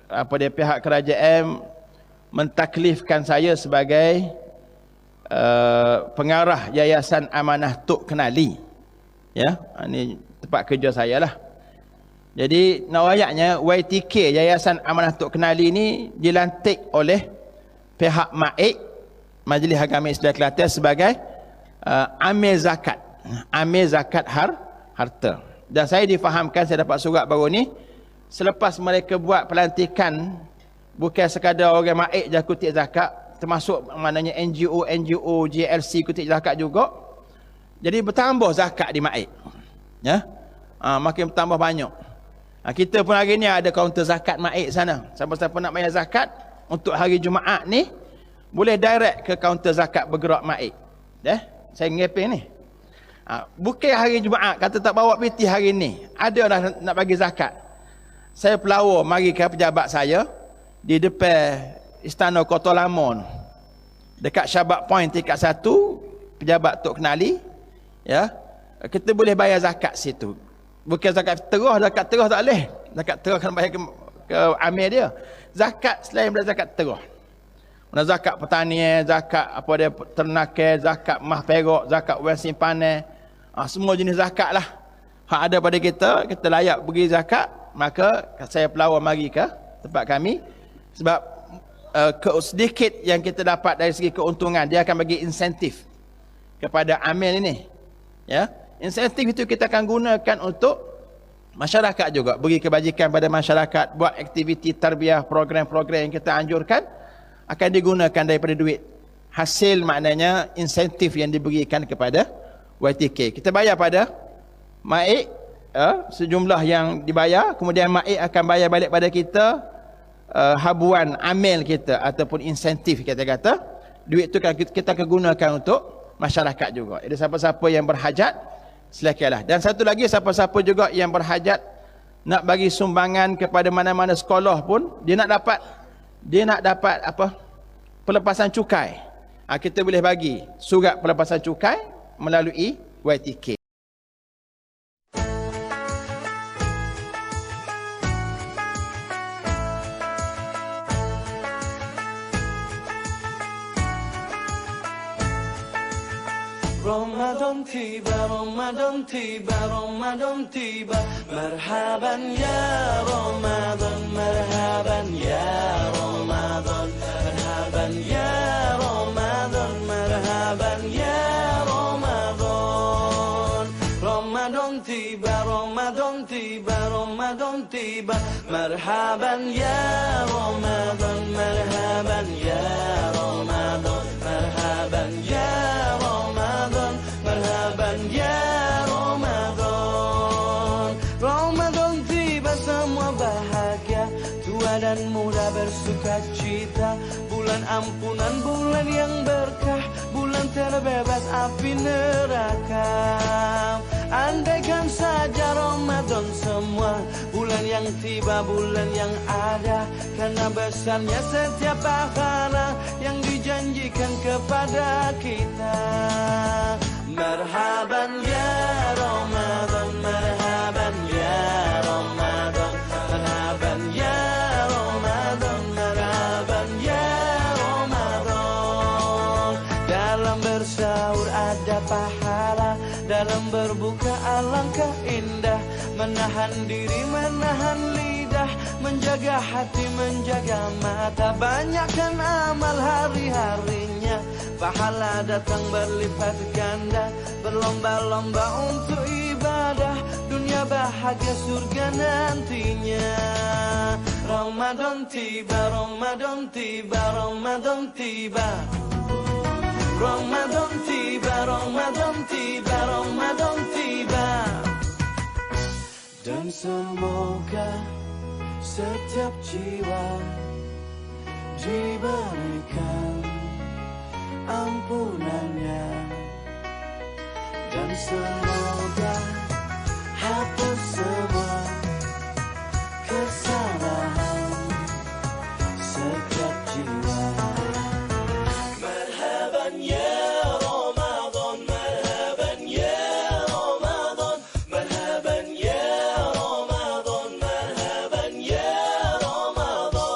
pihak kerajaan mentaklifkan saya sebagai pengarah Yayasan Amanah Tok Kenali. Ya, ini tempat kerja saya lah. Jadi nak ayatnya YTK, Yayasan Amanah Tok Kenali ni dilantik oleh pihak MAIK, Majlis Agama Islam Kelantan, sebagai amil zakat. Amil zakat harta. Dan saya difahamkan, saya dapat surat baru ni, selepas mereka buat pelantikan, bukan sekadar orang MAIK je kutip zakat, termasuk maknanya NGO, JLC kutip zakat juga. Jadi bertambah zakat di MAIK. Ya? Makin bertambah banyak. Kita pun hari ni ada kaunter zakat MAIK sana. Siapa-siapa nak bayar zakat untuk hari Jumaat ni, boleh direct ke kaunter zakat bergerak MAIK. Saya ngepeng ni. Bukan hari Jumaat, kata tak bawa piti hari ni, ada dah nak bagi zakat. Saya pelawar mari ke pejabat saya di depan Istana Kota Lama, dekat Syabak Point tingkat 1, pejabat Tok Kenali. Ya, kita boleh bayar zakat situ. Bukan zakat terah, zakat terah tak boleh. Zakat terah kena bayar ke amir dia. Zakat selain daripada zakat terah. Mana zakat pertanian, zakat apa dia ternakan, zakat mah perak, zakat wang simpanan, semua jenis zakat lah. Hak ada pada kita layak beri zakat, maka saya pelawar mari ke tempat kami. Sebab sedikit yang kita dapat dari segi keuntungan, dia akan bagi insentif kepada amil ini. Ya, insentif itu kita akan gunakan untuk masyarakat juga, beri kebajikan pada masyarakat, buat aktiviti tarbiyah, program-program yang kita anjurkan akan digunakan daripada duit hasil, maknanya insentif yang diberikan kepada YTK. Kita bayar pada MAIK sejumlah yang dibayar, kemudian MAIK akan bayar balik pada kita habuan amil kita ataupun insentif, kita kata duit itu kita akan gunakan untuk masyarakat juga. Jadi siapa-siapa yang berhajat silakanlah. Dan satu lagi, siapa-siapa juga yang berhajat nak bagi sumbangan kepada mana-mana sekolah pun, dia nak dapat apa? Pelepasan cukai. Kita boleh bagi surat pelepasan cukai melalui YTK. Ramadan tiba, Ramadan tiba, Ramadan tiba. Marhaban ya Ramadan, marhaban ya Ramadan, marhaban ya Ramadan, marhaban ya Ramadan. Ramadan tiba, Ramadan tiba, Ramadan tiba. Marhaban ya Ramadan, marhaban ya Ramadan, marhaban ya Ramadan, marhaban ya Ramadan. Ramadan tiba, semua bahagia, tua dan muda bersuka cita. Bulan ampunan, bulan yang berkah, bulan terbebas api neraka. Andaikan saja Ramadan semua, bulan yang tiba, bulan yang ada, karena besarnya setiap pahala yang dijanjikan kepada kita. Marhaban ya Ramadan, marhaban ya Ramadan, marhaban ya Ramadan, marhaban ya Ramadan. Dalam bersahur ada pahala, dalam berbuka alangkah indah. Menahan diri, menahan lidah, menjaga hati, menjaga mata. Banyakkan amal hari-harinya, pahala datang berlipat ganda. Berlomba-lomba untuk ibadah, dunia bahagia, surga nantinya. Ramadan tiba, Ramadan tiba, Ramadan tiba. Ramadan tiba, Ramadan tiba, Ramadan tiba. Dan semoga setiap jiwa diberikan ampunannya, dan semoga hapus semua kesalahan setiap jiwa. Marhaban ya Ramadan, marhaban ya Ramadan, marhaban ya Ramadan, marhaban ya Ramadan.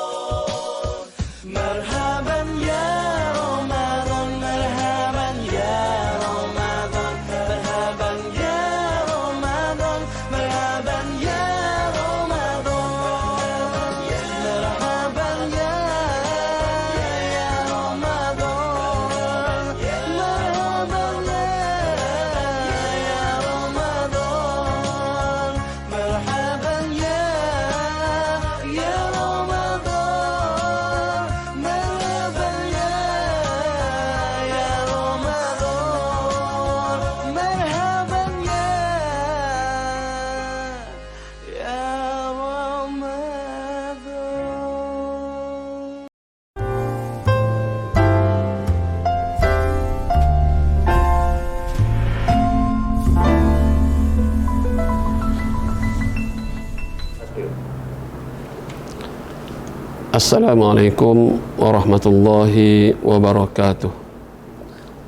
Assalamualaikum warahmatullahi wabarakatuh.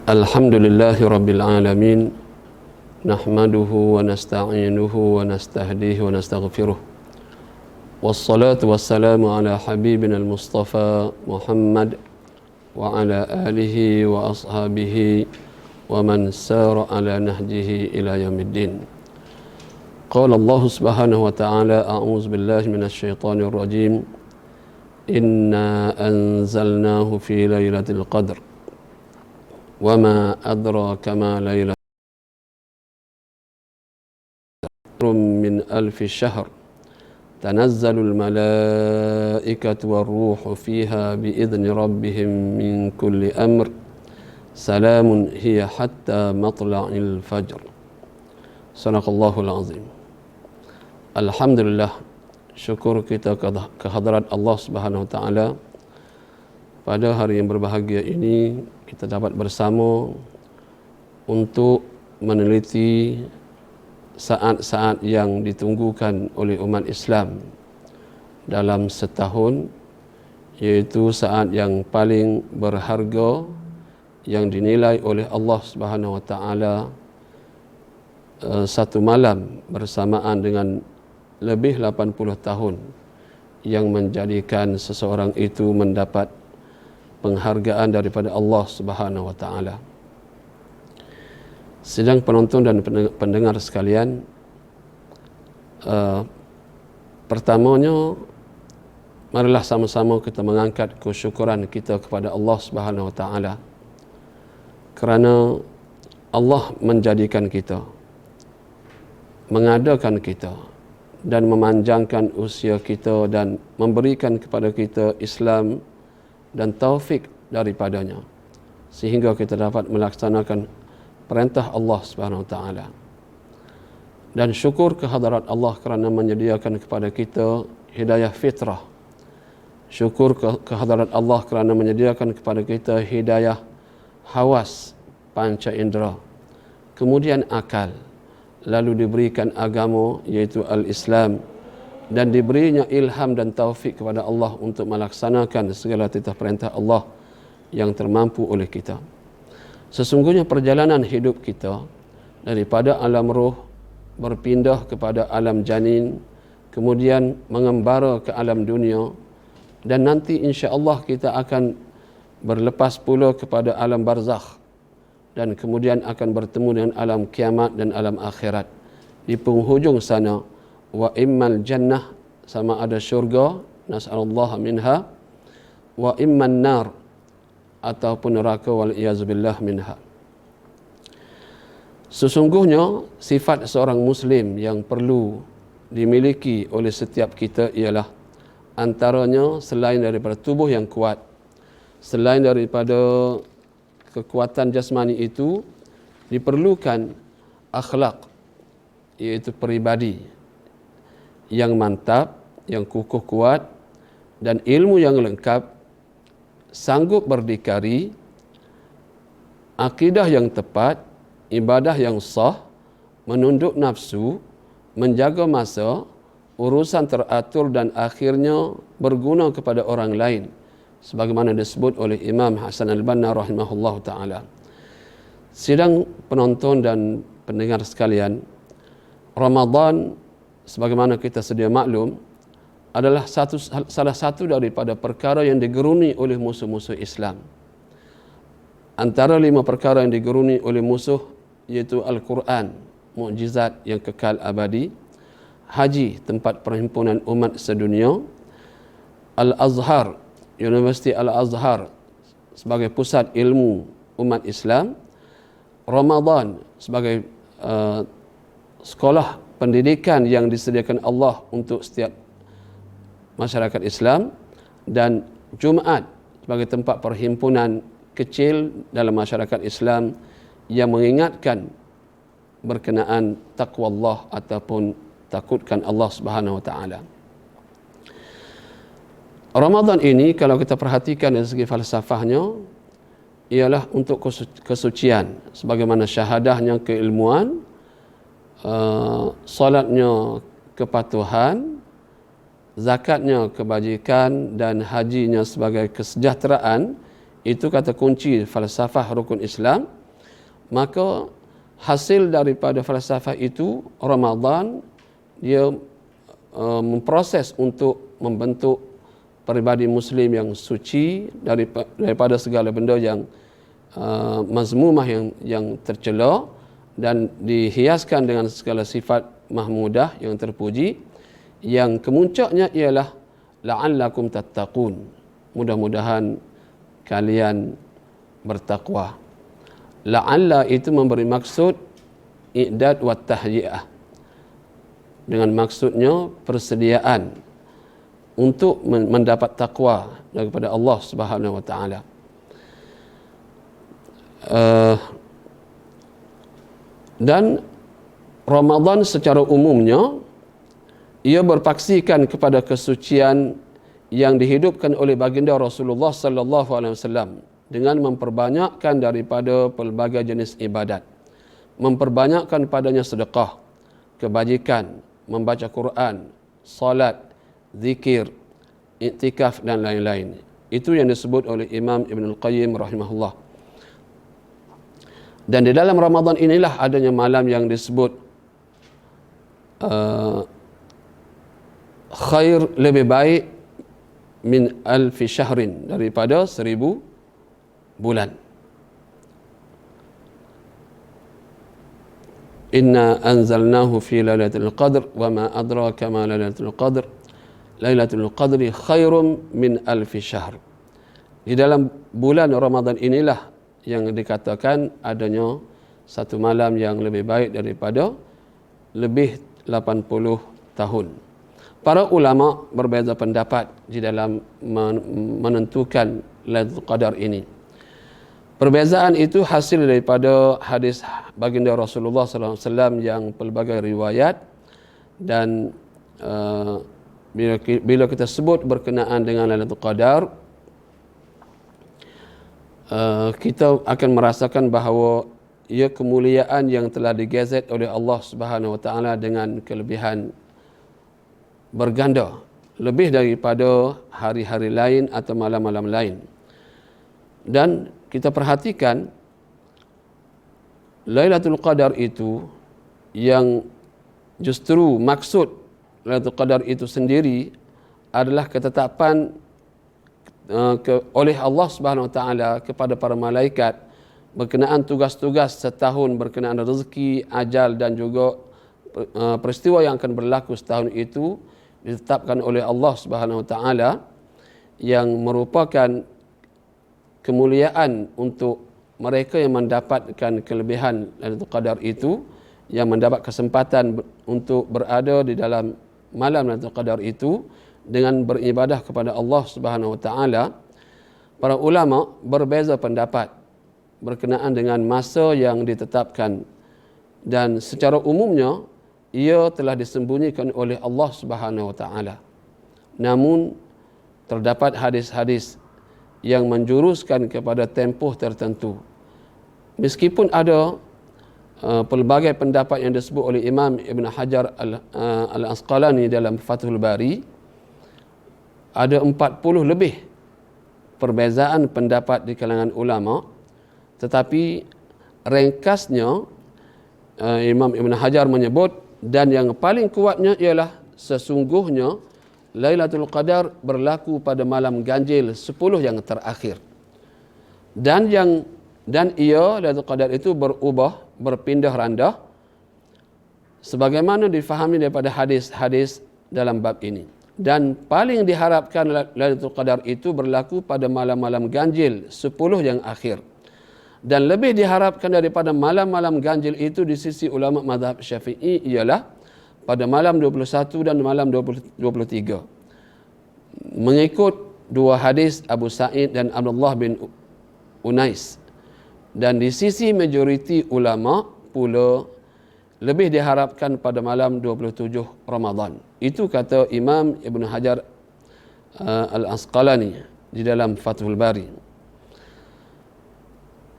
Alhamdulillahi rabbil alamin. Nahmaduhu wa nasta'inuhu wa nastahdihi wa nastaghfiruh. Wassalatu wassalamu ala habibina al-Mustafa Muhammad wa ala alihi wa ashabihi wa man sara ala nahjihi ila yaumiddin. Qala Allah subhanahu wa ta'ala, a'udzu billahi minasy syaithanir rajim. Inna anzalnahu fi lailatul qadr wa ma adraka ma lailatul qadr min alfi syahr tanazzalul malaikatu warruhu fiha biidzni rabbihim min kulli amr salamun hiya hatta matla'il fajr. Sadaqallahul azim. Alhamdulillah, syukur kita ke hadrat Allah Subhanahu Wa Taala. Pada hari yang berbahagia ini kita dapat bersama untuk meneliti saat-saat yang ditunggukan oleh umat Islam dalam setahun, iaitu saat yang paling berharga yang dinilai oleh Allah Subhanahu Wa Taala, satu malam bersamaan dengan lebih 80 tahun yang menjadikan seseorang itu mendapat penghargaan daripada Allah Subhanahu Wa Taala. Sidang penonton dan pendengar sekalian, pertamanya marilah sama-sama kita mengangkat kesyukuran kita kepada Allah Subhanahu Wa Taala kerana Allah menjadikan kita, mengadakan kita dan memanjangkan usia kita dan memberikan kepada kita Islam dan taufik daripadanya sehingga kita dapat melaksanakan perintah Allah Subhanahu Wa Taala. Dan syukur kehadrat Allah kerana menyediakan kepada kita hidayah fitrah. Syukur kehadrat Allah kerana menyediakan kepada kita hidayah hawas panca indera, kemudian akal, lalu diberikan agama iaitu al-Islam, dan diberinya ilham dan taufik kepada Allah untuk melaksanakan segala titah perintah Allah yang termampu oleh kita. Sesungguhnya perjalanan hidup kita daripada alam roh berpindah kepada alam janin, kemudian mengembara ke alam dunia, dan nanti insya-Allah kita akan berlepas pula kepada alam barzakh, dan kemudian akan bertemu dengan alam kiamat dan alam akhirat. Di penghujung sana, wa immal jannah, sama ada syurga, nas'alullah minha, wa imman nar, ataupun neraka, wal iyazubillah minha. Sesungguhnya sifat seorang muslim yang perlu dimiliki oleh setiap kita ialah antaranya, selain daripada tubuh yang kuat, selain daripada kekuatan jasmani itu, diperlukan akhlak, iaitu peribadi yang mantap, yang kukuh kuat, dan ilmu yang lengkap, sanggup berdikari, akidah yang tepat, ibadah yang sah, menunduk nafsu, menjaga masa, urusan teratur, dan akhirnya berguna kepada orang lain, sebagaimana disebut oleh Imam Hasan al-Banna rahimahullah ta'ala. Sidang penonton dan pendengar sekalian, Ramadan sebagaimana kita sedia maklum adalah salah satu daripada perkara yang digeruni oleh musuh-musuh Islam. Antara 5 perkara yang digeruni oleh musuh iaitu Al-Quran, mukjizat yang kekal abadi; haji, tempat perhimpunan umat sedunia; Al-Azhar, Universiti Al-Azhar sebagai pusat ilmu umat Islam; Ramadan sebagai sekolah pendidikan yang disediakan Allah untuk setiap masyarakat Islam; dan Jumaat sebagai tempat perhimpunan kecil dalam masyarakat Islam yang mengingatkan berkenaan taqwa Allah ataupun takutkan Allah Subhanahu Wa Taala. Ramadan ini kalau kita perhatikan dari segi falsafahnya ialah untuk kesucian, sebagaimana syahadahnya keilmuan, salatnya kepatuhan, zakatnya kebajikan dan hajinya sebagai kesejahteraan, itu kata kunci falsafah rukun Islam, maka hasil daripada falsafah itu Ramadan dia memproses untuk membentuk peribadi Muslim yang suci daripada segala benda yang mazmumah, yang tercela, dan dihiaskan dengan segala sifat mahmudah yang terpuji, yang kemuncaknya ialah la'allakum tattaqun, mudah-mudahan kalian bertakwa. La'alla itu memberi maksud i'dad wa tahyi'ah, dengan maksudnya persediaan untuk mendapat takwa daripada Allah Subhanahu wa taala. Dan Ramadan secara umumnya ia berpaksikan kepada kesucian yang dihidupkan oleh baginda Rasulullah sallallahu alaihi wasallam dengan memperbanyakkan daripada pelbagai jenis ibadat, memperbanyakkan padanya sedekah, kebajikan, membaca Quran, salat, zikir, iktikaf dan lain-lain. Itu yang disebut oleh Imam Ibn Al-Qayyim rahimahullah. Dan di dalam Ramadan inilah adanya malam yang disebut khair, lebih baik min alfi syahrin, daripada 1000 bulan. Inna anzalnahu fi lailatul qadr wa ma adraka ma lailatul qadr, lailatul qadri khairum min alfi syahr. Di dalam bulan Ramadan inilah yang dikatakan adanya satu malam yang lebih baik daripada lebih 80 tahun. Para ulama berbeza pendapat di dalam menentukan Lailatul Qadar ini. Perbezaan itu hasil daripada hadis baginda Rasulullah SAW yang pelbagai riwayat, dan bila kita sebut berkenaan dengan Lailatul Qadar, kita akan merasakan bahawa ia kemuliaan yang telah digazet oleh Allah Subhanahu wa taala dengan kelebihan berganda, lebih daripada hari-hari lain atau malam-malam lain. Dan kita perhatikan Lailatul Qadar itu, yang justru maksud Lailatul Qadar itu sendiri adalah ketetapan oleh Allah Subhanahu wa taala kepada para malaikat berkenaan tugas-tugas setahun, berkenaan rezeki, ajal dan juga peristiwa yang akan berlaku setahun itu ditetapkan oleh Allah Subhanahu wa taala, yang merupakan kemuliaan untuk mereka yang mendapatkan kelebihan Lailatul Qadar itu, yang mendapat kesempatan untuk berada di dalam malam Lailatul Qadar itu dengan beribadah kepada Allah Subhanahu wa taala. Para ulama berbeza pendapat berkenaan dengan masa yang ditetapkan, dan secara umumnya ia telah disembunyikan oleh Allah Subhanahu wa taala. Namun terdapat hadis-hadis yang menjuruskan kepada tempoh tertentu. Meskipun ada pelbagai pendapat yang disebut oleh Imam Ibn Hajar Al-Asqalani dalam Fathul Bari, ada 40 lebih perbezaan pendapat di kalangan ulama, tetapi ringkasnya Imam Ibn Hajar menyebut, dan yang paling kuatnya ialah sesungguhnya Lailatul Qadar berlaku pada malam ganjil 10 yang terakhir. Dan ia, Lailatul Qadar itu berubah, berpindah randah sebagaimana difahami daripada hadis-hadis dalam bab ini. Dan paling diharapkan Lailatul Qadar itu berlaku pada malam-malam ganjil 10 yang akhir. Dan lebih diharapkan daripada malam-malam ganjil itu di sisi ulama mazhab Syafi'i ialah pada malam 21 dan malam 23. Mengikut dua hadis Abu Sa'id dan Abdullah bin Unais. Dan di sisi majoriti ulama pula lebih diharapkan pada malam 27 Ramadan. Itu kata Imam Ibn Hajar Al-Asqalani di dalam Fathul Bari.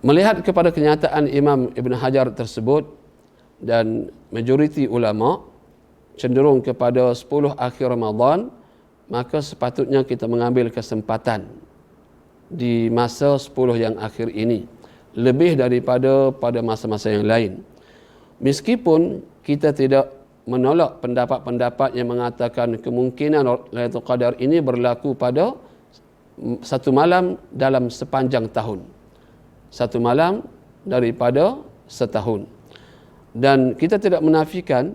Melihat kepada kenyataan Imam Ibn Hajar tersebut, dan majoriti ulama cenderung kepada 10 akhir Ramadan, maka sepatutnya kita mengambil kesempatan di masa 10 yang akhir ini lebih daripada pada masa-masa yang lain. Meskipun kita tidak menolak pendapat-pendapat yang mengatakan kemungkinan Lailatul Qadar ini berlaku pada satu malam dalam sepanjang tahun. Satu malam daripada setahun. Dan kita tidak menafikan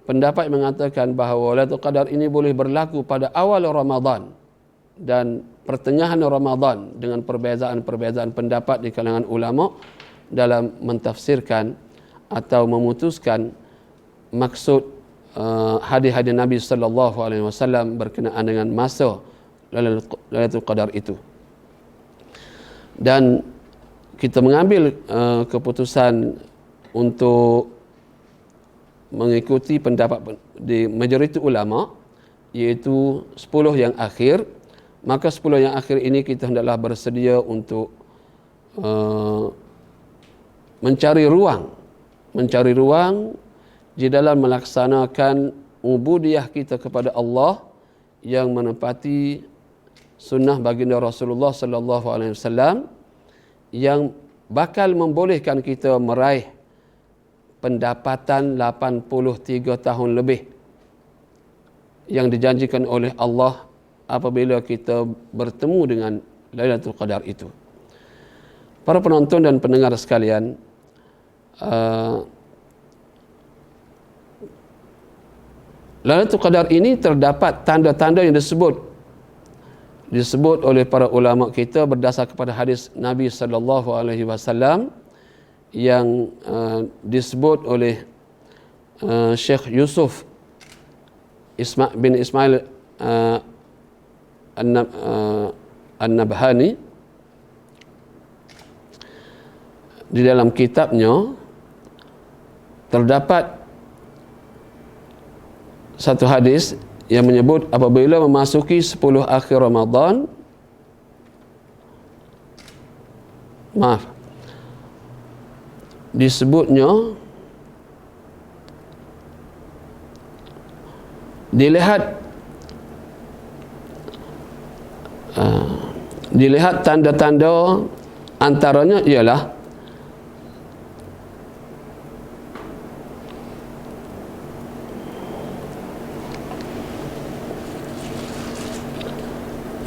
pendapat yang mengatakan bahawa Lailatul Qadar ini boleh berlaku pada awal Ramadan dan pertengahan Ramadan, dengan perbezaan-perbezaan pendapat di kalangan ulama dalam mentafsirkan atau memutuskan maksud hadis-hadis Nabi sallallahu alaihi wasallam berkenaan dengan masa Lailatul Qadar itu. Dan kita mengambil keputusan untuk mengikuti pendapat di majoriti ulama, iaitu 10 yang akhir. Maka 10 yang akhir ini kita hendaklah bersedia untuk mencari ruang di dalam melaksanakan ubudiyah kita kepada Allah yang menepati sunnah baginda Rasulullah sallallahu alaihi wasallam yang bakal membolehkan kita meraih pendapatan 83 tahun lebih yang dijanjikan oleh Allah apabila kita bertemu dengan Lailatul Qadar itu. Para penonton dan pendengar sekalian, Lailatul Qadar ini terdapat tanda-tanda yang disebut oleh para ulama kita berdasar kepada hadis Nabi sallallahu alaihi wasallam yang disebut oleh Syekh Yusuf bin Ismail An-Nabhani di dalam kitabnya. Terdapat satu hadis yang menyebut apabila memasuki 10 akhir Ramadan, disebutnya dilihat tanda-tanda, antaranya ialah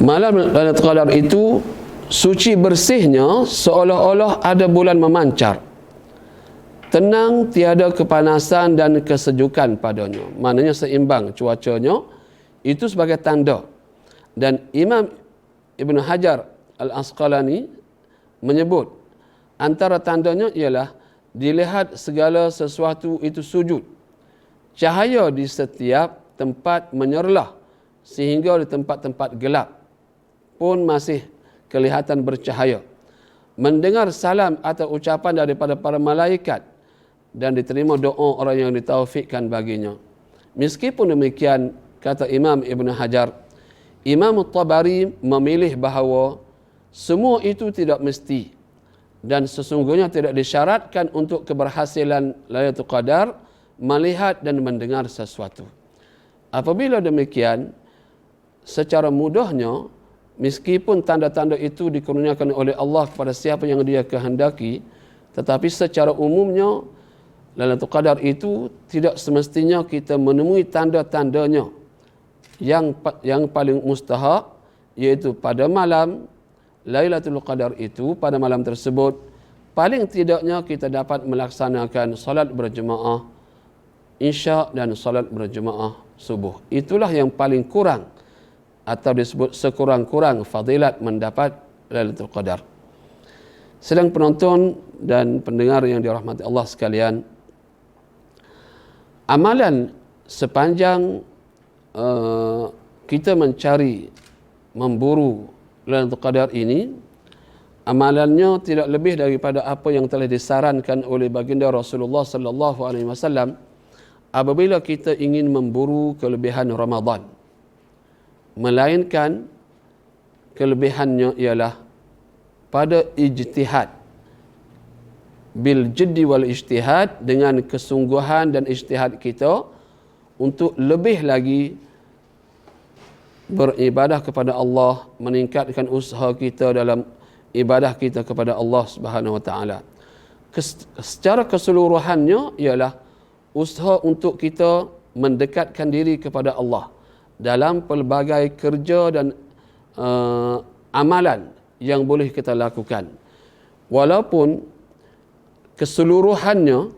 malam Lailatul Qadar itu suci bersihnya seolah-olah ada bulan memancar. Tenang, tiada kepanasan dan kesejukan padanya. Maknanya seimbang cuacanya. Itu sebagai tanda. Dan Imam Ibn Hajar Al-Asqalani menyebut antara tandanya ialah dilihat segala sesuatu itu sujud. Cahaya di setiap tempat menyerlah sehingga di tempat-tempat gelap pun masih kelihatan bercahaya. Mendengar salam atau ucapan daripada para malaikat dan diterima doa orang yang ditaufikkan baginya. Meskipun demikian, kata Imam Ibn Hajar, Imam Tabari memilih bahawa semua itu tidak mesti dan sesungguhnya tidak disyaratkan untuk keberhasilan Lailatul Qadar melihat dan mendengar sesuatu. Apabila demikian, secara mudahnya, meskipun tanda-tanda itu dikurniakan oleh Allah kepada siapa yang Dia kehendaki, tetapi secara umumnya Lailatul Qadar itu tidak semestinya kita menemui tanda-tandanya. Yang paling mustahak iaitu pada malam Lailatul Qadar itu, pada malam tersebut paling tidaknya kita dapat melaksanakan salat berjemaah Isya dan salat berjemaah subuh. Itulah yang paling kurang atau disebut sekurang-kurang fadilat mendapat Lailatul Qadar. Sedang penonton dan pendengar yang dirahmati Allah sekalian, amalan sepanjang kita mencari, memburu Lailatul Qadar ini, amalannya tidak lebih daripada apa yang telah disarankan oleh baginda Rasulullah sallallahu alaihi wasallam apabila kita ingin memburu kelebihan Ramadan. Melainkan kelebihannya ialah pada ijtihad, bil jiddi wal ijtihad, dengan kesungguhan dan ijtihad kita untuk lebih lagi beribadah kepada Allah, meningkatkan usaha kita dalam ibadah kita kepada Allah Subhanahu wa taala. Secara keseluruhannya ialah usaha untuk kita mendekatkan diri kepada Allah dalam pelbagai kerja dan amalan yang boleh kita lakukan. Walaupun keseluruhannya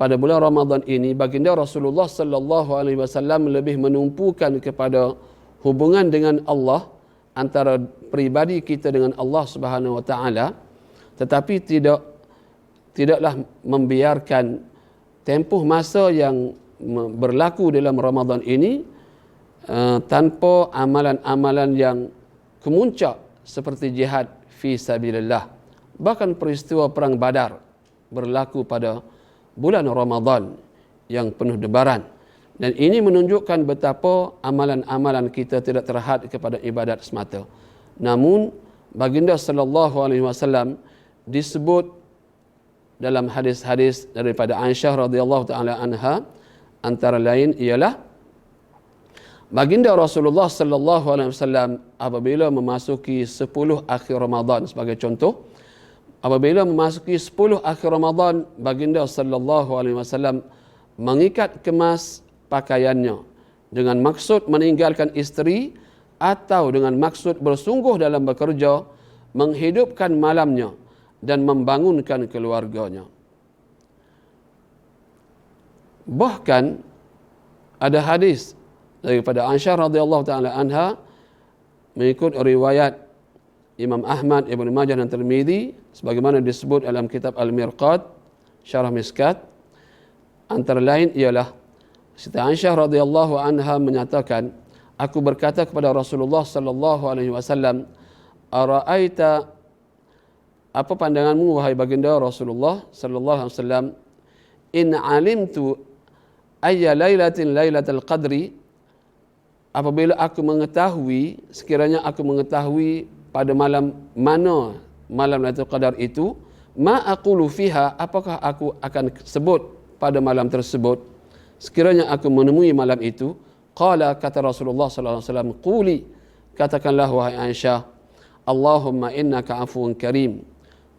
pada bulan Ramadan ini baginda Rasulullah sallallahu alaihi wasallam lebih menumpukan kepada hubungan dengan Allah, antara peribadi kita dengan Allah Subhanahu wa taala, tetapi tidaklah membiarkan tempoh masa yang berlaku dalam Ramadan ini tanpa amalan-amalan yang kemuncak seperti jihad fi sabilillah. Bahkan peristiwa perang Badar berlaku pada bulan Ramadan yang penuh debaran. Dan ini menunjukkan betapa amalan-amalan kita tidak terhad kepada ibadat semata. Namun baginda sallallahu alaihi wasallam disebut dalam hadis-hadis daripada Aisyah radhiyallahu taala anha, antara lain ialah baginda Rasulullah sallallahu alaihi wasallam apabila memasuki 10 akhir Ramadan, sebagai contoh, apabila memasuki 10 akhir Ramadan, baginda sallallahu alaihi wasallam mengikat kemas pakaiannya dengan maksud meninggalkan isteri atau dengan maksud bersungguh dalam bekerja, menghidupkan malamnya dan membangunkan keluarganya. Bahkan ada hadis daripada Aisyah radhiyallahu taala anha mengikut riwayat Imam Ahmad, Ibn Majah dan Tirmizi sebagaimana disebut dalam kitab Al-Mirqat Syarah Miskat, antara lain ialah Siti Aisyah radhiyallahu anha menyatakan, aku berkata kepada Rasulullah sallallahu alaihi wasallam, "Ara'aita, apa pandanganmu wahai baginda Rasulullah sallallahu alaihi wasallam, in alimtu ayya lailatin lailatul qadri, apabila aku mengetahui, sekiranya aku mengetahui pada malam mana malam Lailatul Qadar itu, ma aqulu fiha, apakah aku akan sebut pada malam tersebut sekiranya aku menemui malam itu?" Qala, kata Rasulullah sallallahu alaihi wasallam, quli, katakanlah wahai Aisyah, Allahumma innaka afuwun karim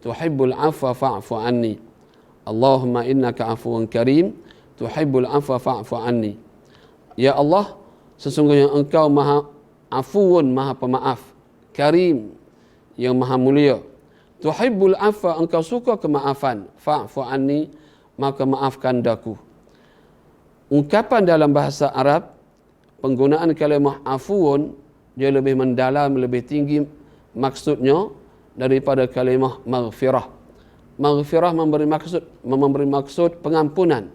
tuhibbul afwa fa'fu anni. Allahumma innaka afuwun karim tuhibbul afwa fa'fu anni. Ya Allah, sesungguhnya engkau maha afuun, maha pemaaf, karim, yang maha mulia, tuhibbul afwa, engkau suka kemaafan, fa'fu anni, maka maafkan daku. Ungkapan dalam bahasa Arab, penggunaan kalimah afuun dia lebih mendalam, lebih tinggi maksudnya daripada kalimah maghfirah. Maghfirah memberi maksud pengampunan,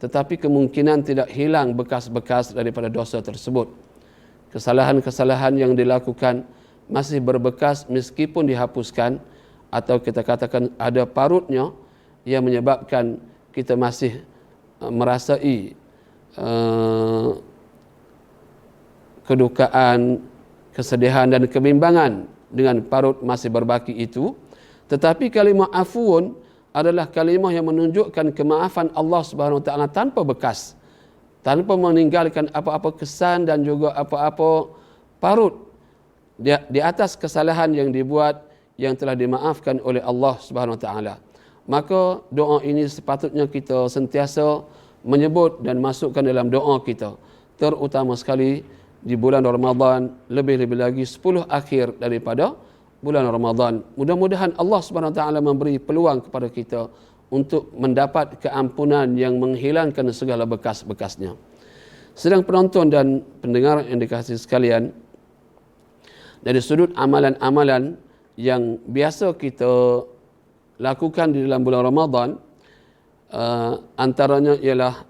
tetapi kemungkinan tidak hilang bekas-bekas daripada dosa tersebut. Kesalahan-kesalahan yang dilakukan masih berbekas meskipun dihapuskan, atau kita katakan ada parutnya yang menyebabkan kita masih merasai kedukaan, kesedihan dan kebimbangan dengan parut masih berbaki itu. Tetapi kalimah afuun adalah kalimah yang menunjukkan kemaafan Allah Subhanahu wa taala tanpa bekas, tanpa meninggalkan apa-apa kesan dan juga apa-apa parut di atas kesalahan yang dibuat yang telah dimaafkan oleh Allah Subhanahu wa taala. Maka doa ini sepatutnya kita sentiasa menyebut dan masukkan dalam doa kita, terutama sekali di bulan Ramadan, lebih-lebih lagi 10 akhir daripada bulan Ramadan. Mudah-mudahan Allah Subhanahu wa taala memberi peluang kepada kita untuk mendapat keampunan yang menghilangkan segala bekas-bekasnya. Sedang penonton dan pendengar yang dikasihi sekalian, dari sudut amalan-amalan yang biasa kita lakukan di dalam bulan Ramadan, antaranya ialah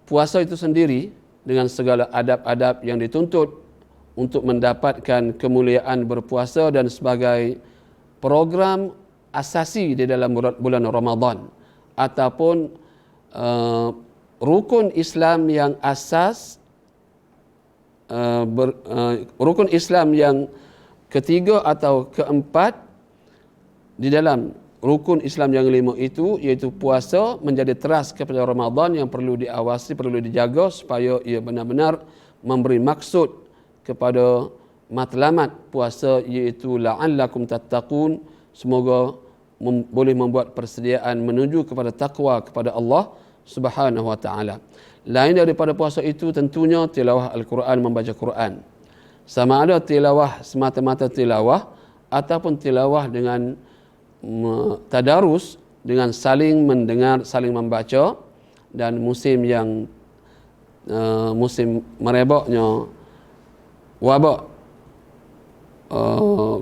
puasa itu sendiri dengan segala adab-adab yang dituntut untuk mendapatkan kemuliaan berpuasa dan sebagai program asasi di dalam bulan Ramadan, ataupun rukun Islam yang asas, rukun Islam yang ketiga atau keempat di dalam rukun Islam yang 5 itu, iaitu puasa, menjadi teras kepada Ramadan yang perlu diawasi, perlu dijaga supaya ia benar-benar memberi maksud kepada matlamat puasa, iaitu la'allakum tattaqun, semoga boleh membuat persediaan menuju kepada takwa kepada Allah Subhanahu wa taala. Lain daripada puasa itu tentunya tilawah Al-Quran, membaca Quran. Sama ada tilawah semata-mata tilawah ataupun tilawah dengan tadarus, dengan saling mendengar, saling membaca. Dan musim yang musim merebaknya wabak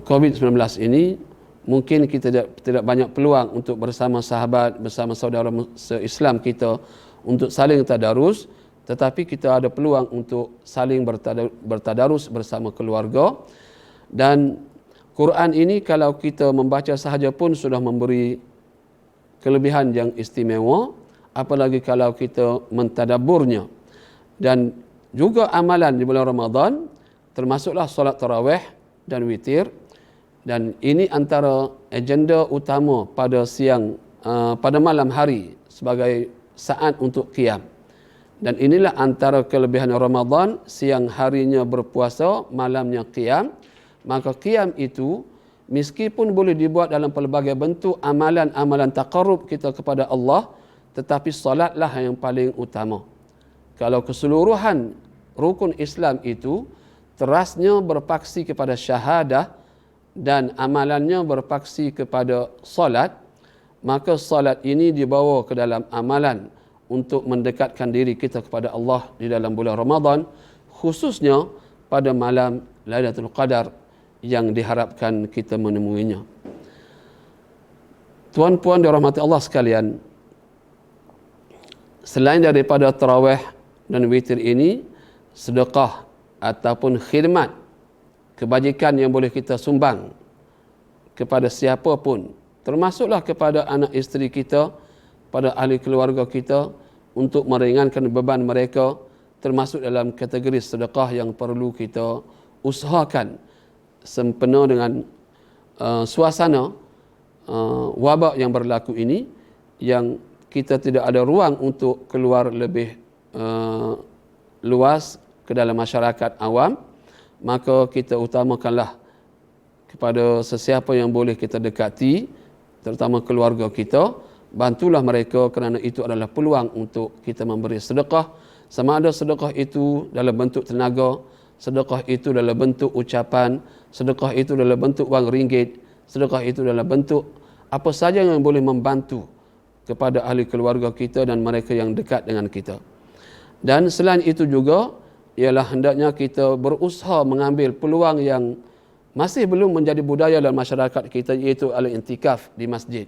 COVID-19 ini, mungkin kita tidak banyak peluang untuk bersama sahabat, bersama saudara se-Islam kita untuk saling tadarus, tetapi kita ada peluang untuk saling bertadarus bersama keluarga. Dan Quran ini kalau kita membaca sahaja pun sudah memberi kelebihan yang istimewa, apalagi kalau kita mentadaburnya. Dan juga amalan di bulan Ramadan termasuklah solat tarawih dan witir, dan ini antara agenda utama pada pada malam hari sebagai saat untuk qiyam. Dan inilah antara kelebihan Ramadan, siang harinya berpuasa, malamnya qiyam. Maka qiyam itu meskipun boleh dibuat dalam pelbagai bentuk amalan-amalan taqarrub kita kepada Allah, tetapi solatlah yang paling utama. Kalau keseluruhan rukun Islam itu terasnya berpaksi kepada syahadah dan amalannya berpaksi kepada solat, maka solat ini dibawa ke dalam amalan untuk mendekatkan diri kita kepada Allah di dalam bulan Ramadan, khususnya pada malam Lailatul Qadar yang diharapkan kita menemuinya. Tuan-puan dirahmati Allah sekalian, selain daripada tarawih dan witir ini, sedekah ataupun khidmat, kebajikan yang boleh kita sumbang kepada siapa pun, termasuklah kepada anak isteri kita, pada ahli keluarga kita, untuk meringankan beban mereka, termasuk dalam kategori sedekah yang perlu kita usahakan sempena dengan suasana wabak yang berlaku ini, yang kita tidak ada ruang untuk keluar lebih luas ke dalam masyarakat awam. Maka kita utamakanlah kepada sesiapa yang boleh kita dekati, terutama keluarga kita, bantulah mereka, kerana itu adalah peluang untuk kita memberi sedekah. Sama ada sedekah itu dalam bentuk tenaga, sedekah itu dalam bentuk ucapan, sedekah itu dalam bentuk wang ringgit, sedekah itu dalam bentuk apa saja yang boleh membantu kepada ahli keluarga kita dan mereka yang dekat dengan kita. Dan selain itu juga, ialah hendaknya kita berusaha mengambil peluang yang masih belum menjadi budaya dalam masyarakat kita, iaitu al-i'tikaf di masjid.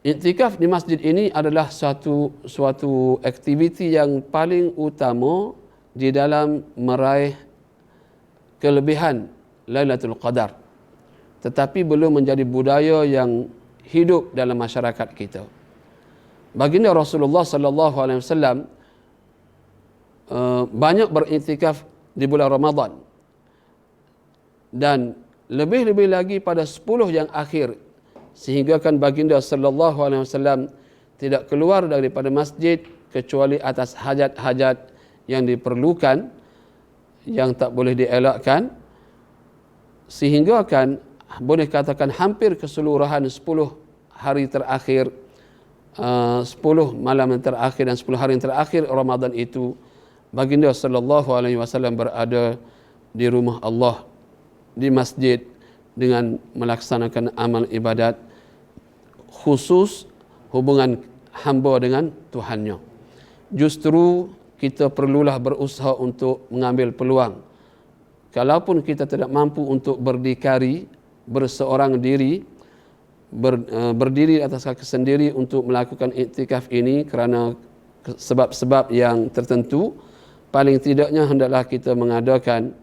I'tikaf di masjid ini adalah suatu aktiviti yang paling utama di dalam meraih kelebihan Lailatul Qadar, tetapi belum menjadi budaya yang hidup dalam masyarakat kita. Baginda Rasulullah sallallahu alaihi wasallam banyak beriktikaf di bulan Ramadan, dan lebih-lebih lagi pada 10 yang akhir, sehingga kan baginda sallallahu alaihi wasallam tidak keluar daripada masjid kecuali atas hajat-hajat yang diperlukan, yang tak boleh dielakkan, sehingga kan boleh katakan hampir keseluruhan 10 hari terakhir, 10 malam yang terakhir dan 10 hari yang terakhir Ramadan itu, baginda sallallahu alaihi wasallam berada di rumah Allah, di masjid, dengan melaksanakan amal ibadat khusus hubungan hamba dengan Tuhannya. Justru kita perlulah berusaha untuk mengambil peluang. Kalaupun kita tidak mampu untuk berdikari, berseorang diri, berdiri atas kaki sendiri untuk melakukan iktikaf ini kerana sebab-sebab yang tertentu, paling tidaknya hendaklah kita mengadakan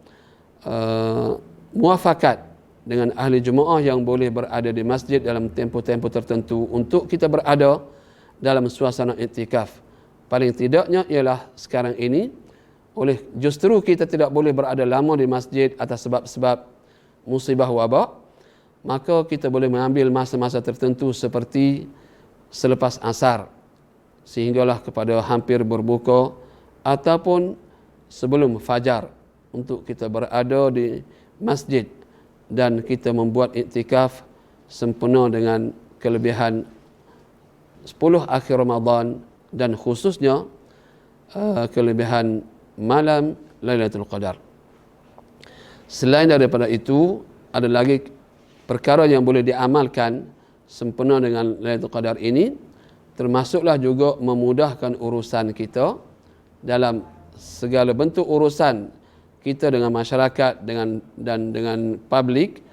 muafakat dengan ahli jemaah yang boleh berada di masjid dalam tempoh-tempoh tertentu untuk kita berada dalam suasana iktikaf. Paling tidaknya ialah sekarang ini, justru kita tidak boleh berada lama di masjid atas sebab-sebab musibah wabak, maka kita boleh mengambil masa-masa tertentu seperti selepas asar sehinggalah kepada hampir berbuka, ataupun sebelum fajar untuk kita berada di masjid dan kita membuat iktikaf sempurna dengan kelebihan 10 akhir Ramadan dan khususnya kelebihan malam Lailatul Qadar. Selain daripada itu, ada lagi perkara yang boleh diamalkan sempurna dengan Lailatul Qadar ini, termasuklah juga memudahkan urusan kita dalam segala bentuk urusan kita dengan masyarakat dengan publik,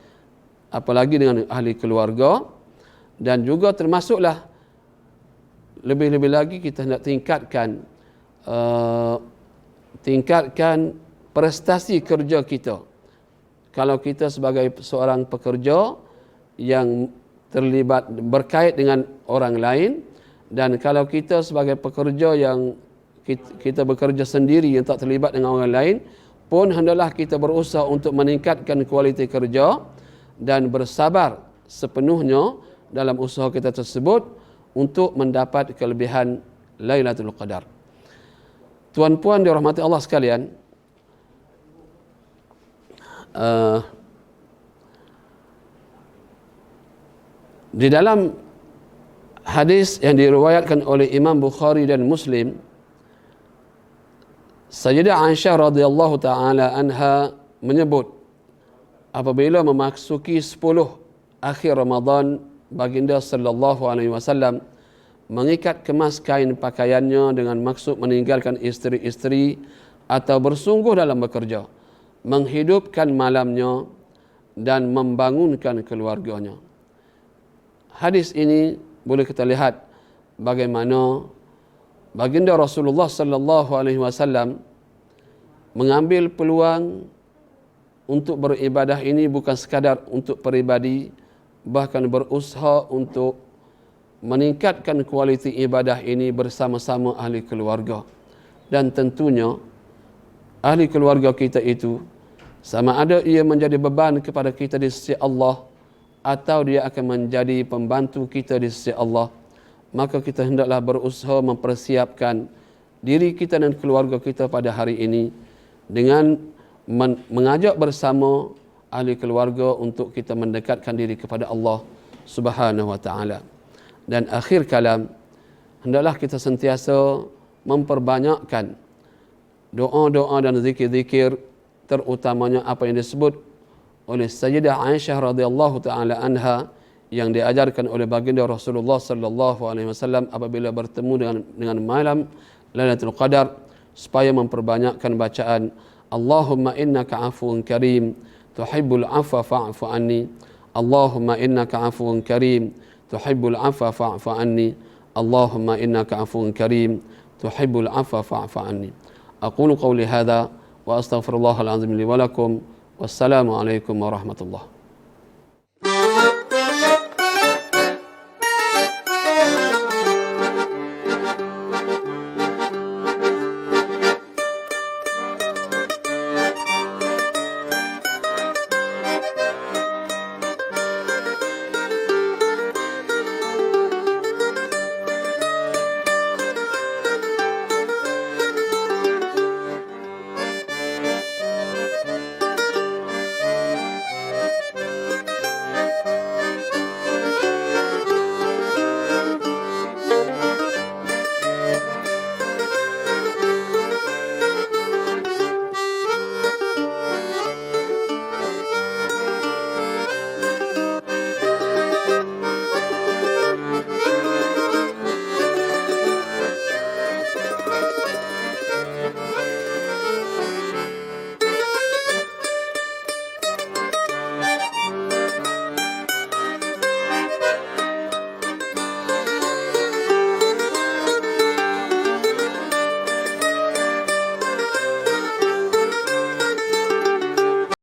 apalagi dengan ahli keluarga, dan juga termasuklah lebih-lebih lagi kita nak tingkatkan prestasi kerja kita. Kalau kita sebagai seorang pekerja yang terlibat berkait dengan orang lain, dan kalau kita sebagai pekerja yang kita bekerja sendiri yang tak terlibat dengan orang lain pun, hendaklah kita berusaha untuk meningkatkan kualiti kerja dan bersabar sepenuhnya dalam usaha kita tersebut untuk mendapat kelebihan Lailatul Qadar. Tuan-puan dirahmati Allah sekalian, di dalam hadis yang diriwayatkan oleh Imam Bukhari dan Muslim, Sayyidah Aisyah radhiyallahu taala anha menyebut, apabila memasuki 10 akhir Ramadan, baginda sallallahu alaihi wasallam mengikat kemas kain pakaiannya dengan maksud meninggalkan isteri-isteri atau bersungguh dalam bekerja, menghidupkan malamnya dan membangunkan keluarganya. Hadis ini boleh kita lihat bagaimana baginda Rasulullah sallallahu alaihi wasallam mengambil peluang untuk beribadah ini bukan sekadar untuk peribadi, bahkan berusaha untuk meningkatkan kualiti ibadah ini bersama-sama ahli keluarga. Dan tentunya ahli keluarga kita itu, sama ada ia menjadi beban kepada kita di sisi Allah atau dia akan menjadi pembantu kita di sisi Allah, maka kita hendaklah berusaha mempersiapkan diri kita dan keluarga kita pada hari ini dengan mengajak bersama ahli keluarga untuk kita mendekatkan diri kepada Allah Subhanahu wa taala. Dan akhir kalam, hendaklah kita sentiasa memperbanyakkan doa-doa dan zikir-zikir, terutamanya apa yang disebut oleh Sayyidah Aisyah radhiyallahu taala anha yang diajarkan oleh baginda Rasulullah sallallahu alaihi wasallam apabila bertemu dengan malam Lailatul Qadar, supaya memperbanyakkan bacaan Allahumma innaka afuwun karim tuhibbul afwa fa'fu anni, Allahumma innaka afuwun karim tuhibbul afwa fa'fu anni, Allahumma innaka afuwun karim tuhibbul afwa fa'fu anni. Aqulu qawli hadha wa astaghfirullahal azim li wa lakum. Wassalamu alaikum warahmatullahi.